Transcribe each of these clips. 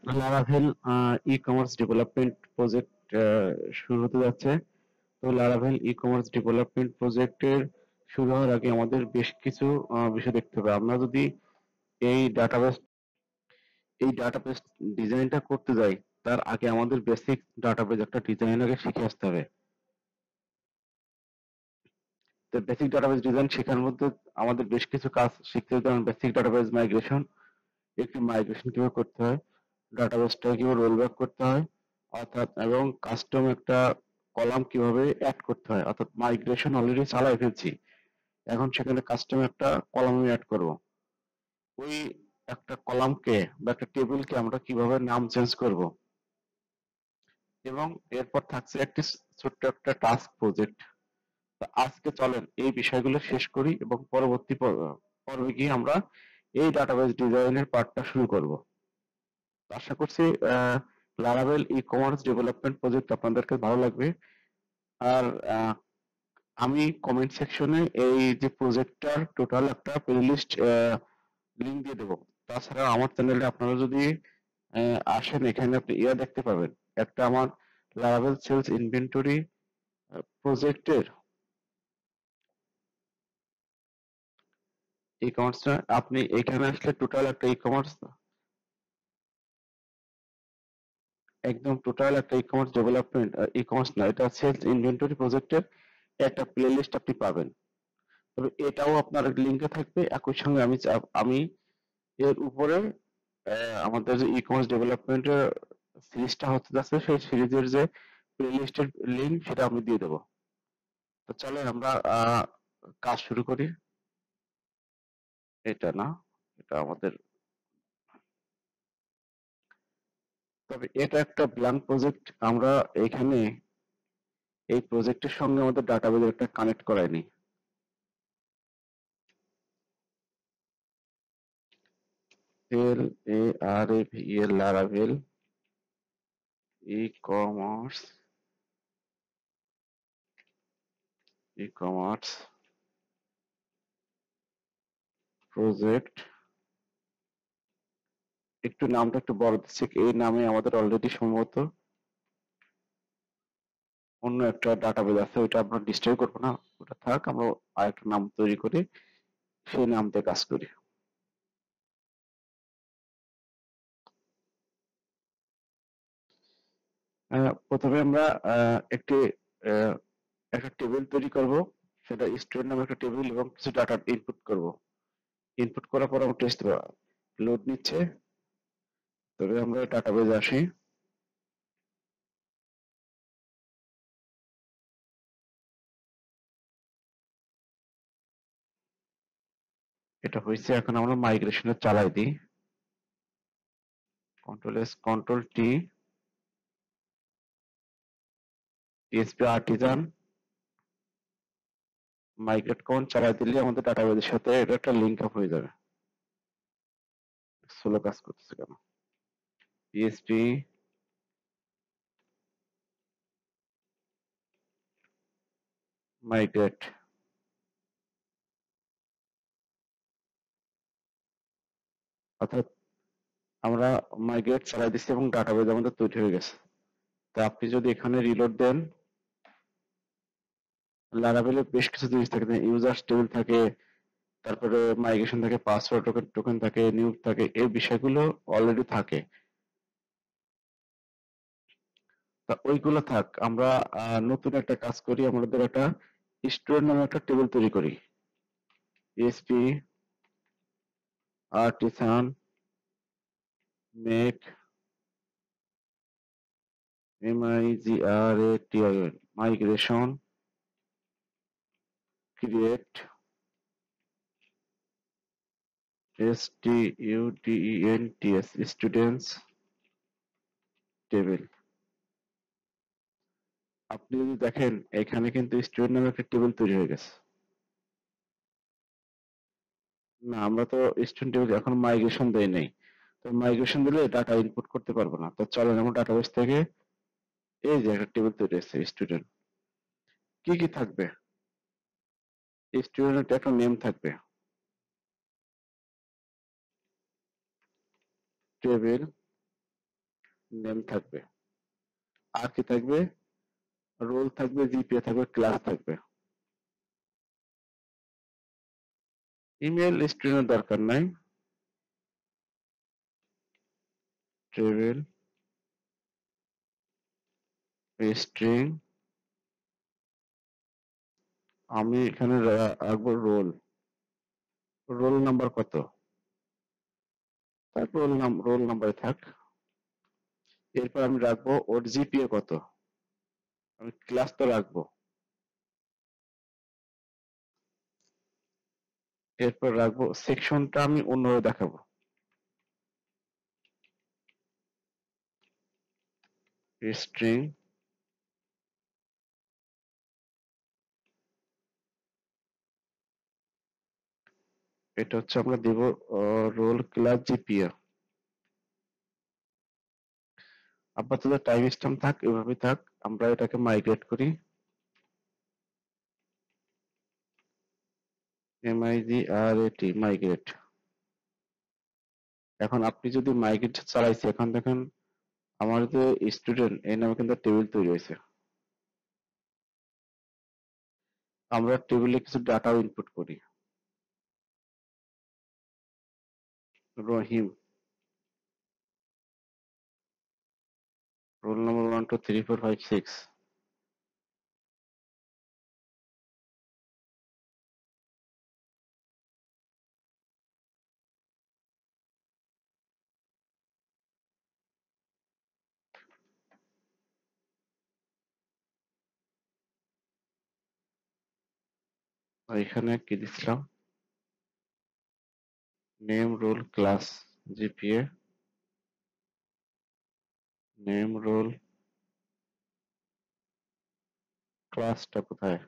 Laravel e commerce development project শুরু হতে যাচ্ছে। তো লারাভেল ই কমার্স ডেভেলপমেন্ট প্রজেক্টের শুরু হওয়ার আগে আমাদের বেশ কিছু বিষয় দেখতে হবে। আমরা যদি এই ডাটাবেস এই ডাটাবেস ডিজাইনটা করতে যাই, তার আগে আমাদের বেসিক ডাটাবেস একটা ডিজাইন আগে শিখে আসতে হবে। তো বেসিক ডাটাবেস ডিজাইন শেখার মধ্যে আমাদের বেশ কিছু কাজ শিখতে হবে, যেমন বেসিক ডাটাবেস মাইগ্রেশন, একটি মাইগ্রেশন কিভাবে করতে হয়, ডাটাবেসটা কিভাবে রোল ব্যাক করতে হয়, অর্থাৎ এবং কাস্টম একটা কলাম কিভাবে অ্যাড করতে হয়, অর্থাৎ মাইগ্রেশন অলরেডি চালাই ফেলছি, এখন সেখানে কাস্টম একটা কলাম আমি অ্যাড করব। ওই একটা কলামকে বা একটা টেবিলকে আমরা কিভাবে নাম চেঞ্জ করব, এবং এরপর থাকছে একটি ছোট্ট একটা টাস্ক প্রজেক্ট। আজকে চলেন এই বিষয়গুলো শেষ করি এবং পরবর্তী পর্বে গিয়ে আমরা এই ডাটাবেস ডিজাইনের পার্টটা শুরু করব। আশা করছি Laravel e commerce development project আপনাদেরকে ভালো লাগবে। আর আমি কমেন্ট সেকশনে এই যে প্রজেক্টটার টোটাল একটা প্লেলিস্ট লিংক দিয়ে দেবো। তাছাড়া আমার চ্যানেলে আপনারা যদি আসেন, এখানে আপনি দেখতে পাবেন একটা আমার লারাভেল সেলস ইনভেন্টরি প্রজেক্টের ই কমার্সটা, আপনি এখানে আসলে টোটাল একটা ই কমার্স, একদম টোটাল একটা e commerce development, e commerce না, এটা সেলস ইনভেন্টরি প্রজেক্টের একটা প্লে লিস্ট আপনি পাবেন। তবে এটাও আপনার লিঙ্কে থাকবে। একই সঙ্গে আমি এর উপরে আমাদের যে ই কমার্স ডেভেলপমেন্টের সিরিজটা হতে যাচ্ছে, সেই সিরিজের যে প্লে লিস্টের লিঙ্ক সেটা আমি দিয়ে দেবো। তো চলেন আমরা কাজ শুরু করি। এটা না, এটা আমাদের, তবে এটা একটা ব্ল্যাঙ্ক প্রজেক্ট। আমরা এখানে এই প্রজেক্টের সঙ্গে আমাদের ডাটাবেজ একটা কানেক্ট করাইনি। L A R A V L, Laravel e commerce, e commerce project. একটু নামটা একটু বড় দিচ্ছে, এই নামে আমাদের অলরেডি সম্ভবত অন্য একটা ডাটাবেজ আছে, ওইটা আমরা ডিস্ট্রয় করবো না, ওটা থাক, আমরা আরেকটা নাম তৈরি করি, সেই নাম দিয়ে কাজ করি। প্রথমে আমরা একটি আহ, একটা টেবিল তৈরি করব। সেটা স্টুডেন্ট নামে একটা টেবিল এবং কিছু ডাটা ইনপুট করব। ইনপুট করার পর আমরা টেস্ট লোড নিচ্ছে। তবে আমরা ডাটাবেজে আসি। এটা হয়েছে, এখন আমরা মাইগ্রেশনে চালাই দিই। Control S, control T, PSP Artisan migrate command চালাই দিলে আমাদের ডাটাবেজের সাথে এটা একটা লিঙ্ক আপ হয়ে যাবে। স্লো কাজ করতেছে কেন? পিএসপি মাইগ্রেট, অর্থাৎ আমরা মাইগ্রেট চালাই দিচ্ছি এবং ডাটাবেজ আমাদের তৈরি হয়ে গেছে। তা আপনি যদি এখানে রিলোড দেন, লারাভেলে বেশ কিছু জিনিস থাকে, ইউজার্স টেবিল থাকে, তারপরে মাইগ্রেশন থাকে, পাসওয়ার্ড টোকেন টোকেন থাকে, নিউজ থাকে, এই বিষয়গুলো অলরেডি থাকে। তা ওইগুলো থাক, আমরা নতুন একটা কাজ করি, আমাদের একটা স্টুডেন্ট নামে একটা টেবিল তৈরি করি। PSP artisan make, MIGRATION migration create STUDENTS students table. আপনি যদি দেখেন এখানে কিন্তু স্টুডেন্ট নামে একটা টেবিল তৈরি হয়ে গেছে। না, আমরা তো স্টুডেন্ট টেবিল এখন মাইগ্রেশন দেই নাই। তো মাইগ্রেশন দিলে ডাটা ইনপুট করতে পারবো না। তো চলেন আমরা ডাটাবেস থেকে এই যে একটা টেবিল তৈরি হয়েছে স্টুডেন্ট, কি কি থাকবে? স্টুডেন্টের একটা নেম থাকবে, টেবিল নেম থাকবে, আর কি থাকবে, রোল থাকবে, জিপিএ থাকবে, ক্লাস থাকবে। ইমেল স্ট্রিংয়ের দরকার নাই, টেবিল স্ট্রিং, আমি এখানে রাখবো রোল, রোল নাম্বার কত, তার রোল নাম্বারে থাক। এরপর আমি রাখবো ওর জিপিএ কত, আমি ক্লাস তো রাখবো। এরপর রাখবো সেকশনটা আমি অন্যভাবে দেখাবো, স্ট্রিং, এটা হচ্ছে আমরা দেব রোল ক্লাস জিপিএ। আপাতত টাইম স্ট্যাম্প থাক, এভাবে থাক, আমরা এটাকে মাইগ্রেট করি, MIGRAT, মাইগ্রেট। এখন আপনি যদি মাইগ্রেট চালাইছে, এখন দেখেন আমার যে স্টুডেন্ট এই নামে কিন্তু টেবিল তৈরি হয়েছে। আমরা টেবিলে কিছু ডাটাও ইনপুট করি, রহিম, রোল নাম্বার 1 2 3 4 5 6, এখানে কি দিছিলাম, name role class GPA, name role ক্লাসটা কোথায়,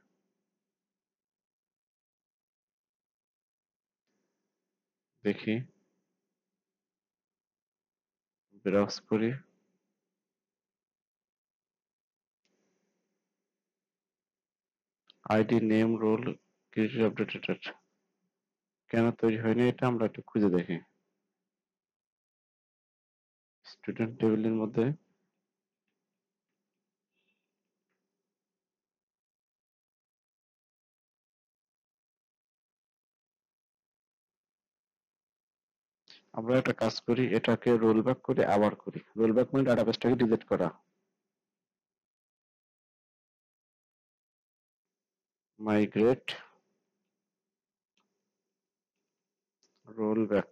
দেখি, ব্রাউজ করি, ID name role created updated, কেন তৈরি হয়নি এটা আমরা একটু খুঁজে দেখি। স্টুডেন্ট টেবিলের মধ্যে আমরা একটা কাজ করি, এটাকে রোল ব্যাক করে আবার করি, রোল ব্যাক মানে ডাটাবেসটাকে ডিলিট করা, মাইগ্রেট রোল ব্যাক।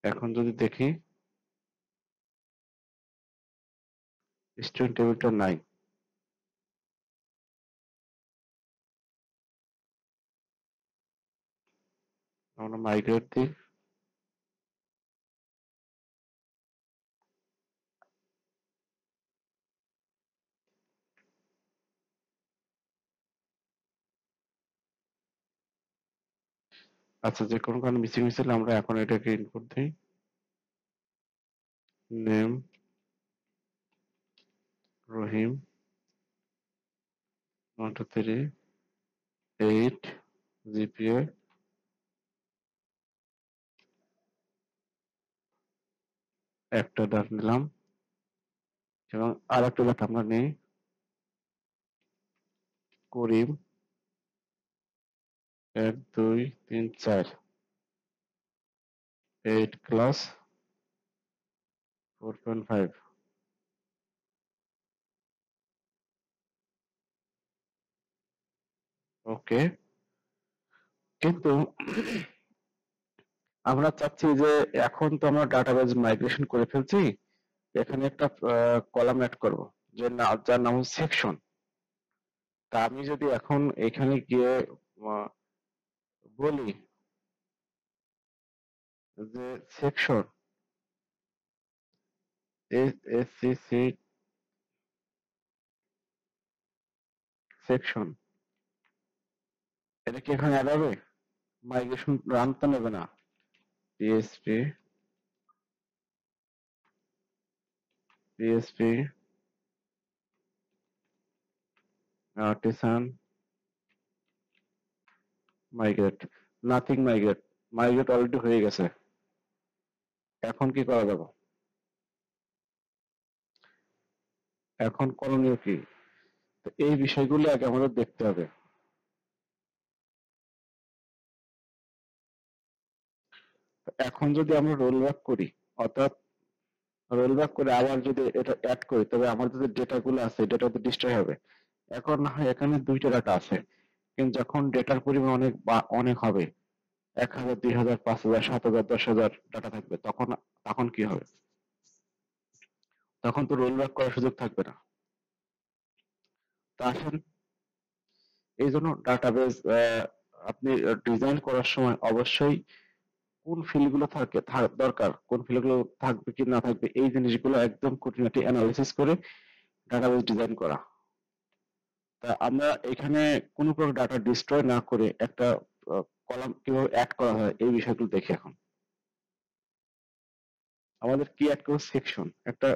এখন যদি দেখি স্টুডেন্ট টেবিলটা নাই, আমরা মাইগ্রেট দিই, আচ্ছা যে কোনো কারণে মিসিং হয়েছিল, আমরা এখন এটাকে ইনপুট দিই, নেম রহিম 1 2 3 8, জিপিএ একটা ডাটা নিলাম, এবং আর একটা ডাটা আমরা নেই, করিম 1 2 3 4, 8 ক্লাস 4.5, ওকে। কিন্তু আমরা চাচ্ছি যে এখন তো আমরা ডাটাবেজ মাইগ্রেশন করে ফেলছি, এখানে একটা কলাম অ্যাড করব, যে যার নাম হচ্ছে সেকশন। তা আমি যদি এখন এখানে গিয়ে আহ, বলি যে সেকশন SCC সেকশন, এটা কি এখানে অ্যাড হবে? মাইগ্রেশন রান তো নেবে না, PSP artisan migrate, nothing migrate, migrate already হয়ে গেছে। এখন কি করা যাবে? এখন করণীয় কি? তো এই বিষয়গুলো আগে আমাদের দেখতে হবে। এখন যদি আমরা রোল ব্যাক করি, অর্থাৎ রোল ব্যাক করে আবার যদি এটা অ্যাড করি, তবে আমাদের যে ডেটা গুলো আছে ডেটা তো ডিস্ট্রয় হবে। এখন না হয় এখানে দুইটা ডাটা আছে, কিন্তু যখন ডেটার পরিমাণ অনেক বা অনেক হবে, 1,000, 2,000, 5,000, 7,000, 10,000 ডাটা থাকবে, তখন তখন কি হবে? তখন তো রোল ব্যাক করার সুযোগ থাকবে না। তা আসেন, এই জন্য ডাটাবেজ আপনি ডিজাইন করার সময় অবশ্যই কোন ফিল্ড গুলো থাকে দরকার, কোন ফিল্ড গুলো থাকবে কি না থাকবে, এই জিনিসগুলো একদম খুঁটিনাটি অ্যানালিসিস করে ডাটাবেজ ডিজাইন করা। তা আমরা এখানে কোনো প্রকার ডাটা ডিস্ট্রয় না করে একটা কলাম কিভাবে অ্যাড করা হয় এই বিষয়গুলো দেখি এখন। আমাদের কি অ্যাড করবো? সেকশন, একটা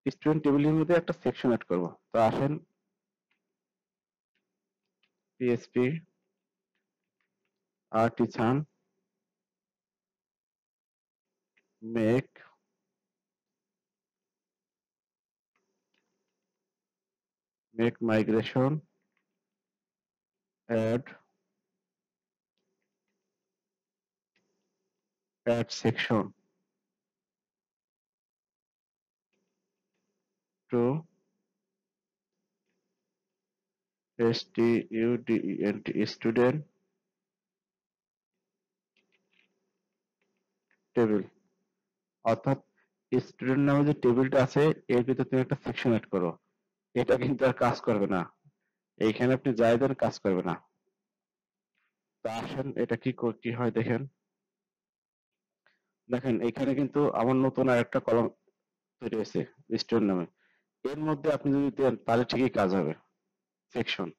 স্টুডেন্ট টেবিলের মধ্যে একটা সেকশন অ্যাড করবো। তো আসেন, PHP artisan make migration add section to student table. অর্থাৎ স্টুডেন্ট নামে যে টেবিলটা আছে এর ভিতরে তুমি একটা সেকশন অ্যাড করো। এটা কিন্তু আর কাজ করবে না, এইখানে আপনি যাই দেন কাজ করবে না। তা আসেন এটা কি হয় দেখেন। দেখেন এখানে কিন্তু আমার নতুন আর একটা কলাম তৈরি হয়েছে স্টুডেন্ট নামে। এর মধ্যে আপনি যদি দেন তাহলে ঠিকই কাজ হবে, সেকশন।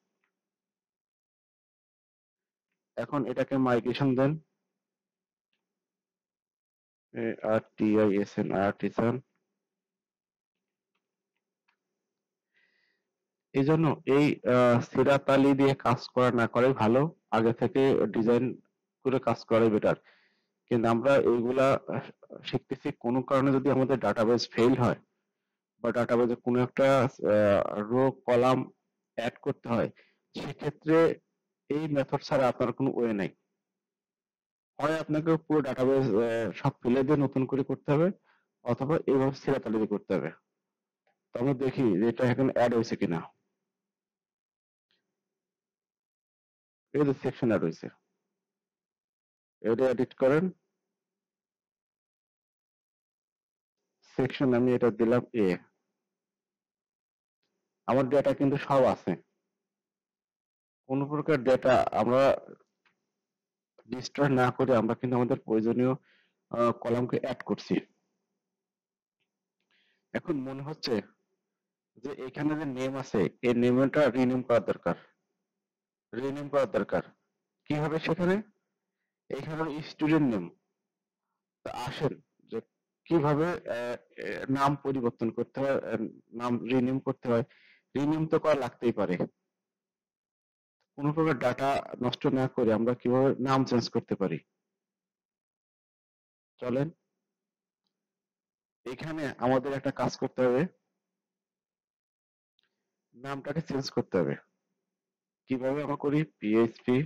এখন এটাকে মাইগ্রেশন দেন, ARTISN আর্টিসান। এই জন্য এই সিরাতালি দিয়ে কাজ করা না করাই ভালো, আগে থেকে ডিজাইন করে কাজ করাই বেটার। কিন্তু আমরা এইগুলা শিখতেছি, কোনো কারণে যদি আমাদের ডাটাবেজ ফেল হয় বা ডাটাবেজে কোনো একটা রো কলাম অ্যাড করতে হয়, সেক্ষেত্রে এই মেথড ছাড়া আপনার কোনো ওয়ে নাই। হয় আপনাকে পুরো ডাটাবেজ সব ফেলে দিয়ে নতুন করে করতে হবে, অথবা এইভাবে সিরাতালি দিয়ে করতে হবে। তো আমরা দেখি যে এটা এখানে অ্যাড হয়েছে কিনা। এই যে সেকশন অ্যাড হয়েছে, এটা এডিট করেন। সেকশন আমি এটা দিলাম এ। আমার ডেটা কিন্তু সব আছে, কোন প্রকার ডেটা আমরা ডিস্ট্রয় না করে আমরা কিন্তু আমাদের প্রয়োজনীয় কলামকে অ্যাড করছি। এখন মনে হচ্ছে যে এখানে যে নেম আছে এই নেমটা রিনেম করার দরকার। কি হবে সেখানে? এখানে স্টুডেন্ট নেম। আসেন যে কিভাবে নাম পরিবর্তন করতে হয়, নাম রিনেম করতে হয়। রিনেম তো করা লাগতেই পারে। কোনো প্রকার ডাটা নষ্ট না করে আমরা কিভাবে নাম চেঞ্জ করতে পারি, চলেন। এখানে আমাদের একটা কাজ করতে হবে, নামটাকে চেঞ্জ করতে হবে। কিভাবে আমরা করি? পিএইচপি,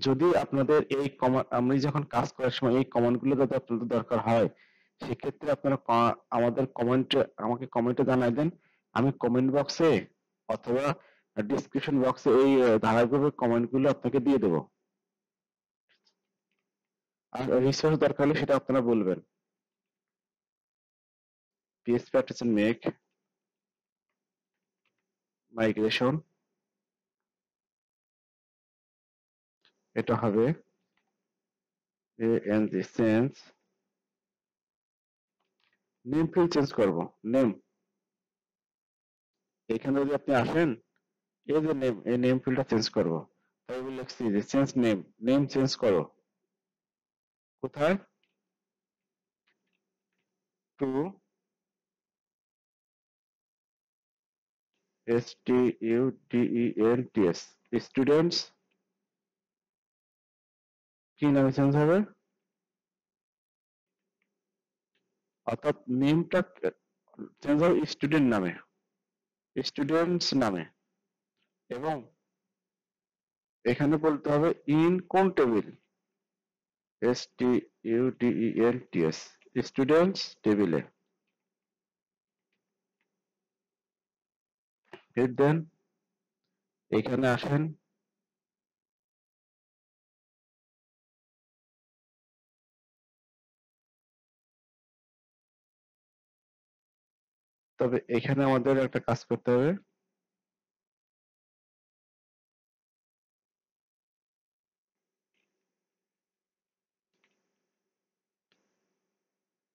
যদি আপনাদের এই কমান্ড, আমি যখন কাজ করার সময় এই কমান্ড গুলো যদি আপনাদের দরকার হয়, সেক্ষেত্রে আপনারা আমাদের কমেন্টে, আমাকে কমেন্টে জানাই দেন। আমি কমেন্ট বক্সে অথবা ডিসক্রিপশন বক্সে এই ধারাবাহিক কমেন্ট গুলো আপনাকে দিয়ে দেবো। আর রিসোর্স দরকার হলে সেটা আপনারা বলবেন। পিএইচপি আর্টিসান মেক মাইগ্রেশন, এটা হবে ANG change, name field change করব। নেম, এখানে যদি আপনি আসেন, এই যে নেম, এই নেম ফিল্ডটা চেঞ্জ করব। তাই বলে লিখছি যে চেঞ্জ নেম, নেম চেঞ্জ করো। কোথায়? টু STUDENTS, স্টুডেন্টস কি নামে চেঞ্জ হবে? অর্থাৎ নেমটা চেঞ্জ হবে স্টুডেন্ট নামে, স্টুডেন্টস নামে, এবং এখানে বলতে হবে ইন কোন টেবিল, STUDENTS, স্টুডেন্টস টেবিলে। দেন এখানে আসেন, তবে এখানে আমাদের একটা কাজ করতে হবে,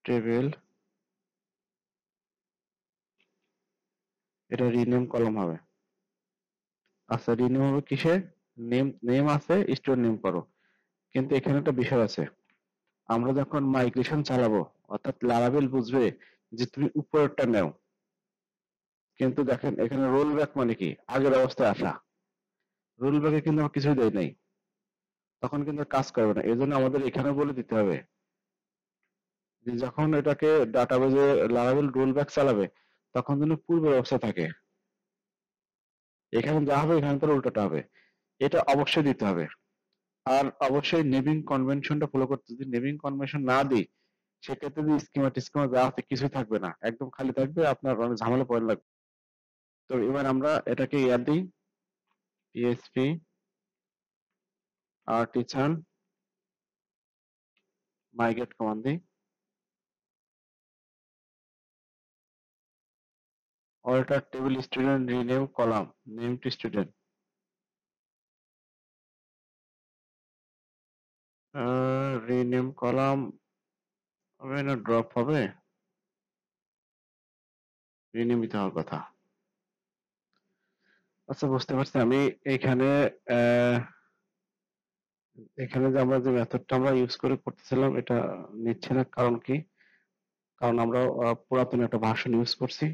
টেবিল, এটা রিনেম কলাম হবে। আচ্ছা, রিনেম হবে কিসে? নেম, নেম আছে, স্টোর নেম করো। কিন্তু এখানে একটা বিষয় আছে, আমরা যখন মাইগ্রেশন চালাবো, অর্থাৎ লারাবেল বুঝবে যে তুমি উপরেরটা নাও, কিন্তু দেখেন এখানে রোল ব্যাক মানে কি, আগের অবস্থায় আসা। রোল ব্যাকে কিন্তু আমার কিছুই দেয় নাই, তখন কিন্তু আর কাজ করবে না। এই জন্য আমাদের এখানে বলে দিতে হবে যে যখন এটাকে ডাটাবেজে লারাবেল রোল ব্যাক চালাবে, তখন যেন পূর্বের অবস্থা থাকে। এখানে যা হবে এখানে তার উল্টোটা হবে, এটা অবশ্যই দিতে হবে। আর অবশ্যই নেমিং কনভেনশনটা ফলো করতে, যদি নেমিং কনভেনশন না দিই, সেক্ষেত্রে যে স্কিমা টিস্কিমা যা আছে কিছুই থাকবে না, একদম খালি থাকবে, আপনার অনেক ঝামেলা পড়ে লাগবে। তো এবার আমরা এটাকে ইয়াদ দিই, পিএসপি আর্টিসান মাইগ্রেট কমান্ড দিই, alter table student rename column name to student, rename column হবে না, ড্রপ হবে, রিনেমিত হওয়ার কথা। আচ্ছা, বুঝতে পারছি আমি। এখানে আহ, এখানে যে আমরা যে মেথডটা আমরা ইউজ করে করতেছিলাম, এটা নিচ্ছে না, কারণ কি? কারণ আমরা পুরাতন একটা ভার্সন ইউজ করছি।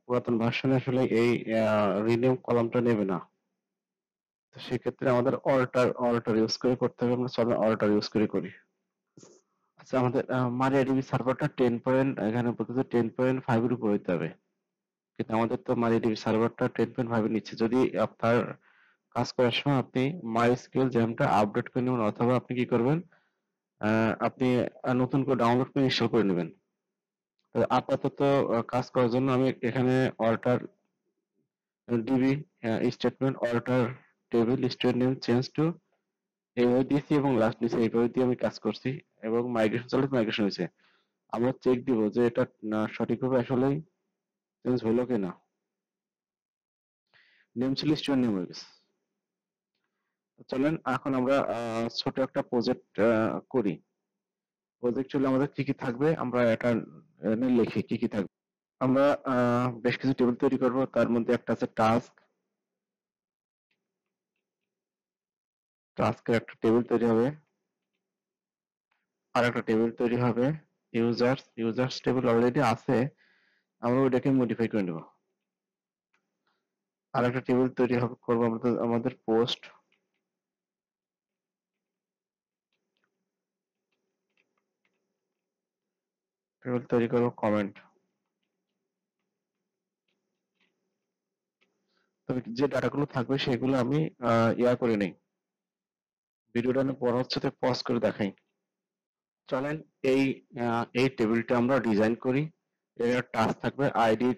পুরাতন ভার্সনে আসলে এই রিনেম কলামটা নেবে না। তো সেক্ষেত্রে আমাদের অল্টার ইউজ করে করতে হবে। আমরা চলো অল্টার ইউজ করে করি। আচ্ছা, আমাদের মারিয়াডিবি সার্ভারটা 10 এখানে বলতে 10.5 এর উপর হইতে হবে, কিন্তু আমাদের তো মারিয়াডিবি সার্ভারটা 10.5 এর নিচ্ছে। যদি আপনার কাজ করার সময় আপনি মাইস্কুয়েল জ্যামটা আপডেট করে নেবেন, অথবা আপনি কি করবেন, আপনি নতুন করে ডাউনলোড করে ইনস্টল করে নেবেন। তো আপাতত কাজ করার জন্য আমি এখানে alter DB statement, alter table student name change to এইভাবে দিয়েছি, এবং লাস্ট দিয়েছি, এইভাবে দিয়ে আমি কাজ করছি, এবং মাইগ্রেশন চলে, মাইগ্রেশন হয়েছে। আমরা চেক দিব যে এটা সঠিকভাবে আসলেই চেঞ্জ হলো কিনা। নেম ছিল স্টুডেন্ট নেম হয়ে গেছে। চলেন এখন আমরা ছোট একটা প্রজেক্ট করি। প্রজেক্ট হলে আমাদের কি কি থাকবে, আমরা এটা লিখি কি কি থাকবে। আমরা বেশ কিছু টেবিল তৈরি করব, তার মধ্যে একটা আছে টাস্ক, টাস্কের একটা টেবিল তৈরি হবে। আর একটা টেবিল তৈরি হবে ইউজার্স, ইউজার্স টেবিল অলরেডি আছে, আমরা ওইটাকে মডিফাই করে নেব। আর একটা টেবিল তৈরি হবে, করবো আমাদের আমাদের পোস্ট, টেবিল তৈরি করবো কমেন্ট। তবে যে ডাটাগুলো থাকবে সেগুলো আমি ইয়া করে নেই, ভিডিওটা অনেক বড় হচ্ছে তো পজ করে দেখাই। চলেন এই এই টেবিলটা আমরা ডিজাইন করি। এর টাস্ক থাকবে, আইডি,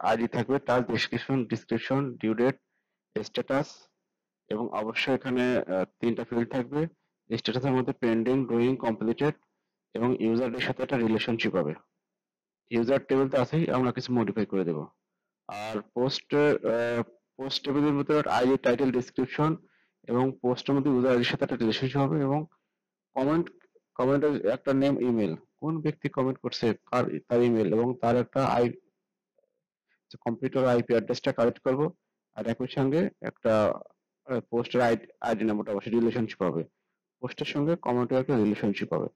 আইডি থাকবে, task description, description, due date, status, এবং অবশ্যই এখানে তিনটা ফিল্ড থাকবে। স্ট্যাটাসের মধ্যে পেন্ডিং, ডুইং, কমপ্লিটেড, এবং ইউজারের সাথে একটা রিলেশনশিপ হবে। ইউজার টেবিল তো আছেই, আমরা কিছু মডিফাই করে দেব। আর পোস্ট, পোস্ট টেবিলের মধ্যে আইডি, টাইটেল, ডেসক্রিপশন, এবং পোস্টের মধ্যে ইউজার আইডির সাথে একটা রিলেশনশিপ হবে, এবং কমেন্ট, কমেন্টের একটা নেম, ইমেল, কোন ব্যক্তি কমেন্ট করছে তার ইমেল, এবং তার একটা কম্পিউটার আইপি অ্যাড্রেসটা কালেক্ট করব। আর একই সঙ্গে একটা পোস্টের আইডি নাম্বারটা অবশ্যই রিলেশনশিপ হবে, পোস্টের সঙ্গে কমেন্টের একটা রিলেশনশিপ হবে।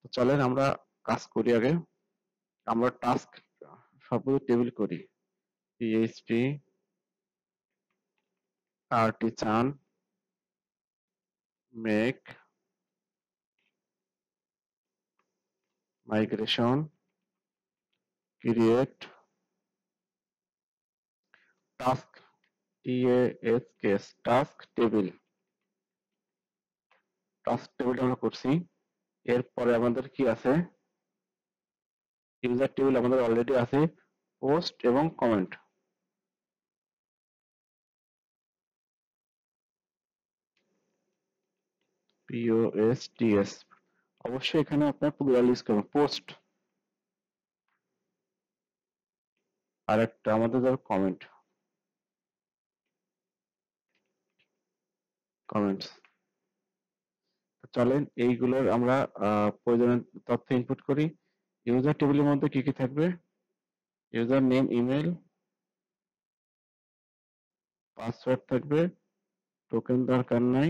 তো চলেন আমরা কাজ করি আগে। আমরা টাস্ক সবগুলো টেবিল করি, পিএইচপি আরটি চান make migration create task task table আমরা করছি। এরপরে আমাদের কি আছে, ইউজার টেবিল আমাদের অলরেডি আছে, পোস্ট এবং কমেন্ট। POSTS অবশ্যই এখানে আপনার প্লুরাল ইউজ করবেন, পোস্ট। আর একটা আমাদের ধর কমেন্ট, কমেন্টস। চলেন এইগুলোর আমরা প্রয়োজনীয় তথ্য ইনপুট করি। ইউজার টেবিলের মধ্যে কি কি থাকবে, ইউজার নেম, ইমেল, পাসওয়ার্ড থাকবে, টোকেন দরকার নাই,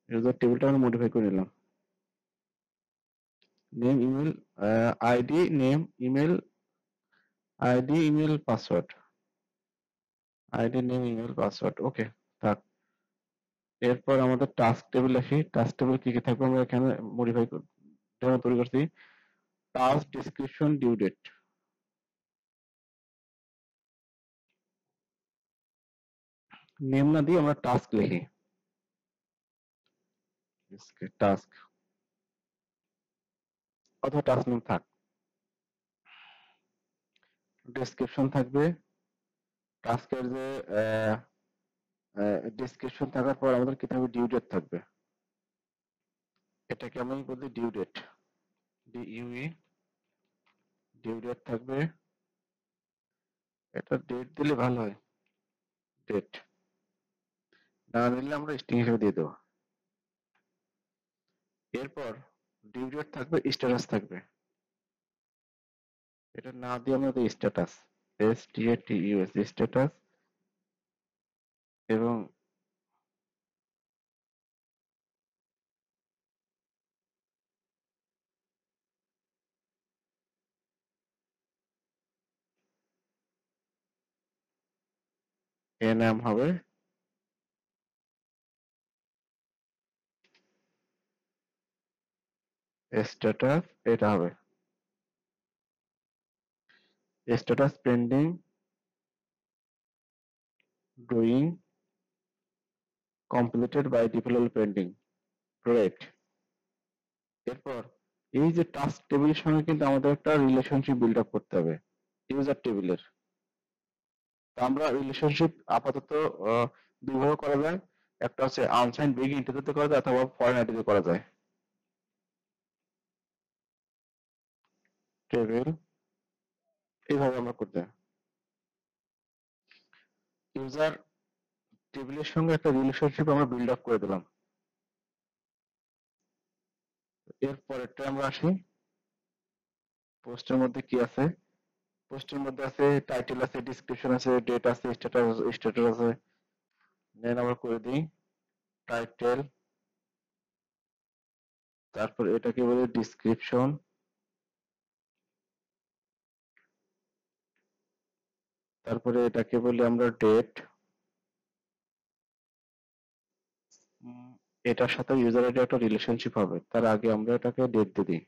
ইউজার টেবিলটা আমরা মডিফাই করে নিলাম। Name, email, ID, name, email, ID, email, password, ID, name, email, password, okay থাক। এরপর আমাদের টাস্ক টেবিল আসি। টাস্ক টেবিল কি কি থাকবে আমরা এখানে মডিফাই তৈরি করছি। Task description, due date. Name না দিয়ে আমরা টাস্ক লিখি, টাস্ক অথবা টাস্ক নেম থাক। ডেসক্রিপশন থাকবে, টাস্কের যে ডেসক্রিপশন থাকার পর আমাদের কি থাকবে, ডিউ ডেট থাকবে। এটাকে আমি বলি due date, DUE, due date থাকবে। এটা ডেট দিলে ভালো হয়, ডেট না দিলে আমরা স্ট্রিং হিসেবে দিয়ে দেবো। এরপর ডিউ ডেট থাকবে, স্ট্যাটাস থাকবে। এটা না দিয়ে আমরা দিই স্ট্যাটাস, STATUS, স্ট্যাটাস। এবং এর নাম হবে স্ট্যাটাস। এটা হবে status pending, doing, completed by developer, pending, great. এরপর এই যে টাস্ক টেবিলের সঙ্গে কিন্তু আমাদের একটা রিলেশনশিপ বিল্ড আপ করতে হবে ইউজার টেবিলের। তো আমরা রিলেশনশিপ আপাতত দুইভাবে করা যায়, একটা হচ্ছে আনসাইন বিগ ইন্টিজারতে করা যায় অথবা ফরেন আইডিতে করা যায়। টেবিল এইভাবে আমরা করতে, ইউজার টেবিলের সঙ্গে একটা রিলেশনশিপ আমরা বিল্ড আপ করে দিলাম। এরপরেরটা আমরা আসি, পোস্টের মধ্যে কি আছে, পোস্টের মধ্যে আছে টাইটেল আছে, ডিসক্রিপশন আছে, ডেট আছে, স্ট্যাটাস আছে। দেন আমরা করে দিই টাইটেল, তারপর এটাকে বলে ডিসক্রিপশন, তারপরে এটাকে বলি আমরা ডেট। এটার সাথে ইউজার আইডি একটা রিলেশনশিপ হবে, তার আগে আমরা এটাকে ডেট দিয়ে দিই।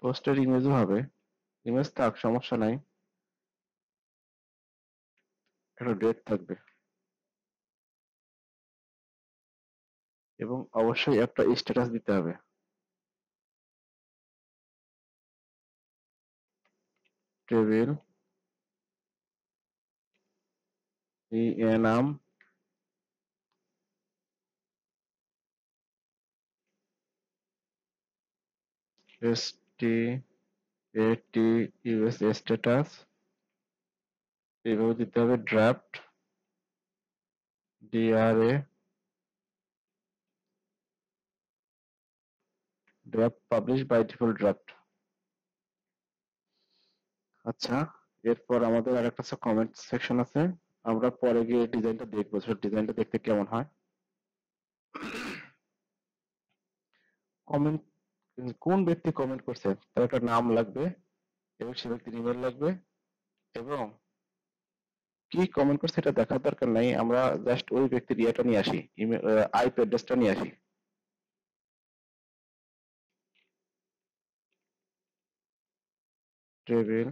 পোস্টের ইমেজও হবে, ইমেজ থাক সমস্যা নাই, একটা ডেট থাকবে এবং অবশ্যই একটা স্ট্যাটাস দিতে হবে। টেবিল নাম, STATUS, স্ট্যাটাস এইভাবে দিতে হবে। Draft, DRA, draft publish by default draft. আচ্ছা, এরপর আমাদের আর একটা কমেন্ট সেকশন আছে, আমরা পরে গিয়ে ডিজাইনটা দেখবো, ডিজাইনটা দেখতে কেমন হয়। কমেন্ট, কোন ব্যক্তি কমেন্ট করছে তার একটা নাম লাগবে এবং সে ব্যক্তির ইমেল লাগবে এবং কি কমেন্ট করছে এটা দেখার দরকার নাই, আমরা জাস্ট ওই ব্যক্তির ইয়েটা নিয়ে আসি, ইমেল আইপি অ্যাড্রেসটা নিয়ে আসি। টেবিল,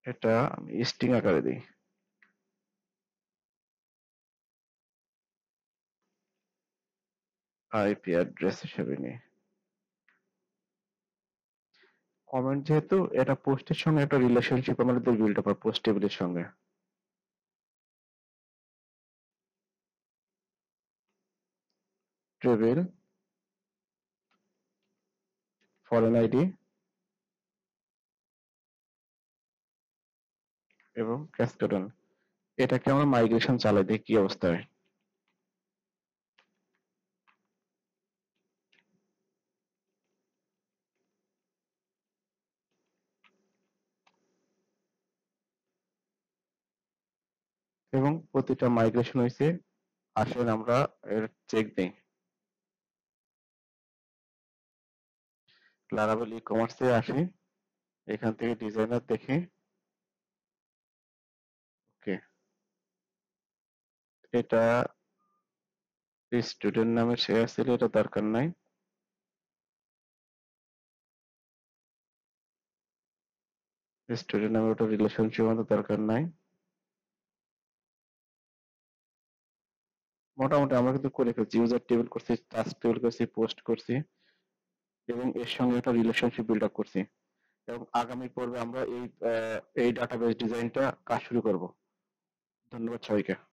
এটা আমি স্ট্রিং আকারে দিই, আইপি অ্যাড্রেস হিসেবে নিই। কমেন্ট যেহেতু, এটা পোস্টের সঙ্গে একটা রিলেশনশিপ আমাদের বিল্ড আপ হয়, পোস্ট টেবিলের সঙ্গে। টেবিল ফরেন আইডি এবং ক্যাসকেডন, এটাকে আমরা মাইগ্রেশন চালাই দিই কি অবস্থায়। এবং প্রতিটা মাইগ্রেশন হয়েছে, আসেন আমরা এর চেক দিই। লারাবেল ই কমার্সে আসি, এখান থেকে ডিজাইনার দেখি। ওকে, এটা স্টুডেন্ট নামে শেয়ার ছিল, এটা দরকার নাই। স্টুডেন্ট নামে ওটা রিলেশনশিপ আমাদের দরকার নাই। মোটামুটি আমরা কিন্তু করে ফেলছি, ইউজার টেবিল করছি, টাস্ক টেবিল করছি, পোস্ট করছি এবং এর সঙ্গে একটা রিলেশনশিপ বিল্ড আপ করছি। এবং আগামী পর্বে আমরা এই ডাটাবেস ডিজাইনটা কাজ শুরু করব। ধন্যবাদ সবাইকে।